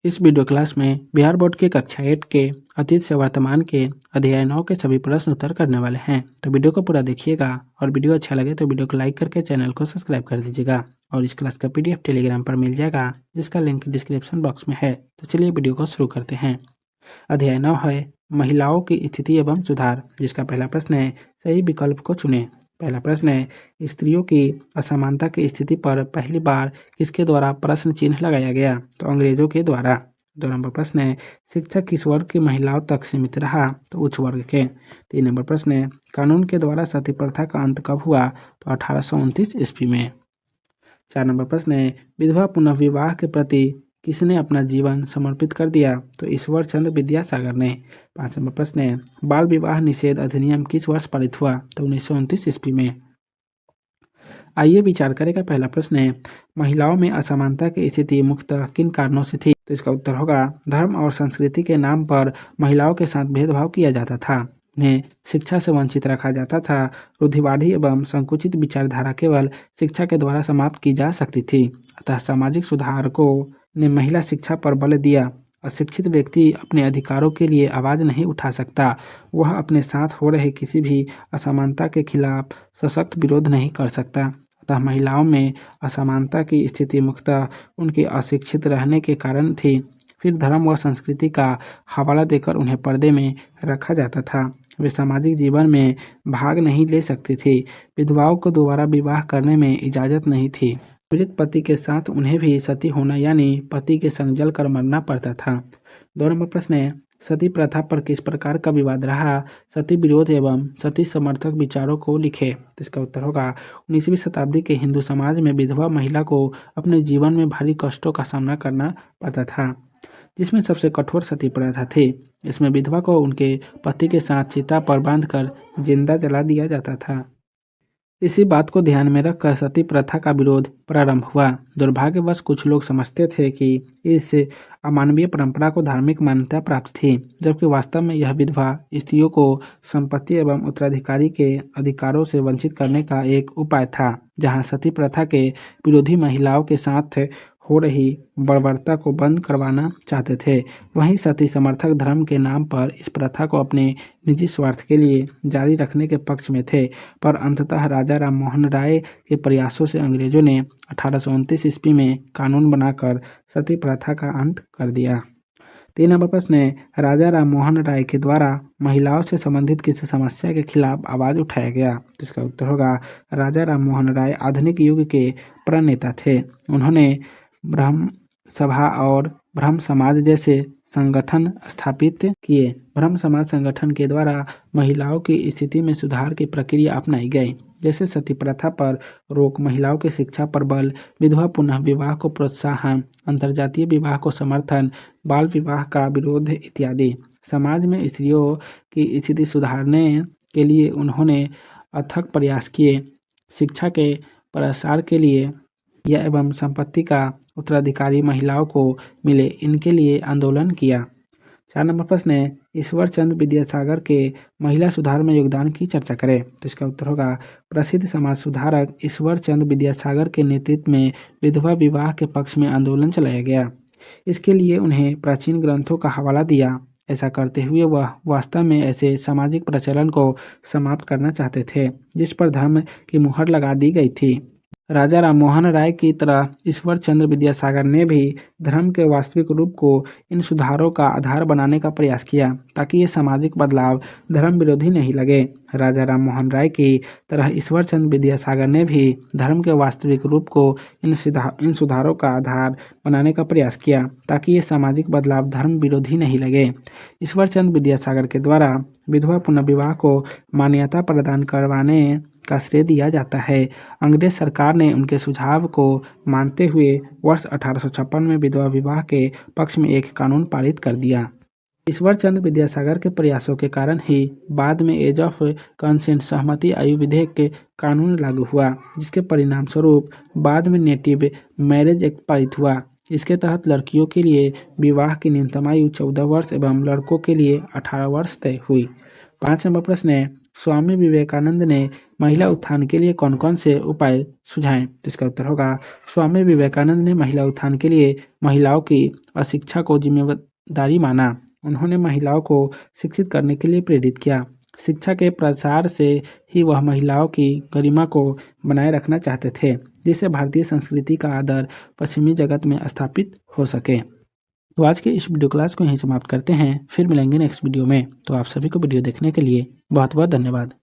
इस video class में Bihar board के कक्षा 8 के अतीत से वर्तमान के अध्याय 9 के सभी प्रश्न उत्तर करने वाले हैं। तो वीडियो को पूरा देखिएगा और वीडियो अच्छा लगे तो वीडियो को लाइक करके चैनल को सब्सक्राइब कर दीजिएगा। और इस क्लास का पीडीएफ टेलीग्राम पर मिल जाएगा, जिसका लिंक डिस्क्रिप्शन बॉक्स में है। तो चलिए वीडियो को शुरू करते हैं। अध्याय 9 है महिलाओं की स्थिति एवं सुधार, जिसका पहला प्रश्न है सही विकल्प को चुनें। पहला प्रश्न है स्त्रियों की असमानता की स्थिति पर पहली बार किसके द्वारा प्रश्न चिन्ह लगाया गया? तो अंग्रेजों के द्वारा। 2 नंबर प्रश्न है शिक्षा किस वर्ग की महिलाओं तक सीमित रहा? तो उच्च वर्ग के। 3 नंबर प्रश्न है कानून के द्वारा सती प्रथा का अंत कब हुआ? तो 1829 ईस्वी में। 4 नंबर प्रश्न है विधवा पुनर्विवाह के प्रति किसने अपना जीवन समर्पित कर दिया? तो ईश्वर चंद्र विद्यासागर ने। 5 नंबर प्रश्न है बाल विवाह निषेध अधिनियम किस वर्ष पारित हुआ? तो 1929 ईस्वी में। आइए विचार करेगा। पहला प्रश्न है महिलाओं में असमानता की स्थिति मुख्यतः किन कारणों से थी? तो इसका उत्तर होगा धर्म और संस्कृति के नाम पर महिलाओं के साथ भेदभाव किया जाता था, उन्हें शिक्षा से वंचित रखा जाता था। रूढ़िवादी एवं संकुचित विचारधारा केवल शिक्षा के द्वारा समाप्त की जा सकती थी। अतः सामाजिक सुधारकों ने महिला शिक्षा पर बल दिया। अशिक्षित व्यक्ति अपने अधिकारों के लिए आवाज नहीं उठा सकता, वह अपने साथ हो रहे किसी भी असमानता के खिलाफ सशक्त विरोध नहीं कर सकता। अतः महिलाओं में असमानता की स्थिति मुख्यतः उनके अशिक्षित रहने के कारण थी। फिर धर्म व संस्कृति का हवाला देकर उन्हें पर्दे में रखा जाता था। वे सामाजिक जीवन में भाग नहीं ले सकती थी। विधवाओं को दोबारा विवाह करने में इजाज़त नहीं थी। मृत पति के साथ उन्हें भी सती होना यानी पति के संग जल कर मरना पड़ता था। 2 नंबर प्रश्न है सती प्रथा पर किस प्रकार का विवाद रहा? सती विरोध एवं सती समर्थक विचारों को लिखे। तो इसका उत्तर होगा 19वीं शताब्दी के हिंदू समाज में विधवा महिला को अपने जीवन में भारी कष्टों का सामना करना पड़ता था, जिसमें सबसे कठोर सती प्रथा थी। इसमें विधवा को उनके पति के साथ चिता पर बांधकर जिंदा जला दिया जाता था। इसी बात को ध्यान में रखकर सती प्रथा का विरोध प्रारंभ हुआ। दुर्भाग्यवश कुछ लोग समझते थे कि इस अमानवीय परंपरा को धार्मिक मान्यता प्राप्त थी, जबकि वास्तव में यह विधवा स्त्रियों को संपत्ति एवं उत्तराधिकारी के अधिकारों से वंचित करने का एक उपाय था। जहां सती प्रथा के विरोधी महिलाओं के साथ हो रही बर्बरता को बंद करवाना चाहते थे, वहीं सती समर्थक धर्म के नाम पर इस प्रथा को अपने निजी स्वार्थ के लिए जारी रखने के पक्ष में थे। पर अंततः राजा राम मोहन राय के प्रयासों से अंग्रेजों ने 1829 ईस्वी में कानून बनाकर सती प्रथा का अंत कर दिया। 3 नंबर प्रश्न है राजा राम मोहन राय के द्वारा महिलाओं से संबंधित किस समस्या के खिलाफ आवाज उठाया गया? तो इसका उत्तर होगा राजा राम मोहन राय आधुनिक युग के प्रणेता थे। उन्होंने ब्रह्म सभा और ब्रह्म समाज जैसे संगठन स्थापित किए। ब्रह्म समाज संगठन के द्वारा महिलाओं की स्थिति में सुधार की प्रक्रिया अपनाई गई, जैसे सती प्रथा पर रोक, महिलाओं की शिक्षा पर बल, विधवा पुनः विवाह को प्रोत्साहन, अंतर्जातीय विवाह को समर्थन, बाल विवाह का विरोध इत्यादि। समाज में स्त्रियों की स्थिति सुधारने के लिए उन्होंने अथक प्रयास किए। शिक्षा के प्रसार के लिए या एवं संपत्ति का उत्तराधिकारी महिलाओं को मिले, इनके लिए आंदोलन किया। 4 नंबर प्रश्न है ईश्वर चंद्र विद्यासागर के महिला सुधार में योगदान की चर्चा करें। तो इसका उत्तर होगा प्रसिद्ध समाज सुधारक ईश्वर चंद्र विद्यासागर के नेतृत्व में विधवा विवाह के पक्ष में आंदोलन चलाया गया। इसके लिए उन्हें प्राचीन ग्रंथों का हवाला दिया। ऐसा करते हुए वह वास्तव में ऐसे सामाजिक प्रचलन को समाप्त करना चाहते थे जिस पर धर्म की मुहर लगा दी गई थी। राजा राम मोहन राय की तरह ईश्वर चंद्र विद्यासागर ने भी धर्म के वास्तविक रूप को इन सुधारों का आधार बनाने का प्रयास किया, ताकि ये सामाजिक बदलाव धर्म विरोधी नहीं लगे। राजा राम मोहन राय की तरह ईश्वर चंद्र विद्यासागर ने भी धर्म के वास्तविक रूप को इन सुधारों का आधार बनाने का प्रयास किया, ताकि ये सामाजिक बदलाव धर्म विरोधी नहीं लगे। ईश्वर चंद्र विद्यासागर के द्वारा विधवा पुनर्विवाह को मान्यता प्रदान करवाने का श्रेय दिया जाता है। अंग्रेज सरकार ने उनके सुझाव को मानते हुए वर्ष 1856 में विधवा विवाह के पक्ष में एक कानून पारित कर दिया। ईश्वर चंद्र विद्यासागर के प्रयासों के कारण ही बाद में एज ऑफ कंसेंट सहमति आयु विधेयक के कानून लागू हुआ, जिसके परिणाम स्वरूप बाद में नेटिव मैरिज एक्ट पारित हुआ। इसके तहत लड़कियों के लिए विवाह की न्यूनतम आयु 14 वर्ष एवं लड़कों के लिए 18 वर्ष तय हुई। 5 नंबर प्रश्न है स्वामी विवेकानंद ने महिला उत्थान के लिए कौन कौन से उपाय सुझाएं? तो इसका उत्तर होगा स्वामी विवेकानंद ने महिला उत्थान के लिए महिलाओं की अशिक्षा को जिम्मेदारी माना। उन्होंने महिलाओं को शिक्षित करने के लिए प्रेरित किया। शिक्षा के प्रसार से ही वह महिलाओं की गरिमा को बनाए रखना चाहते थे, जिससे भारतीय संस्कृति का आदर पश्चिमी जगत में स्थापित हो सके। तो आज के इस वीडियो क्लास को यहीं समाप्त करते हैं, फिर मिलेंगे नेक्स्ट वीडियो में। तो आप सभी को वीडियो देखने के लिए बहुत बहुत धन्यवाद।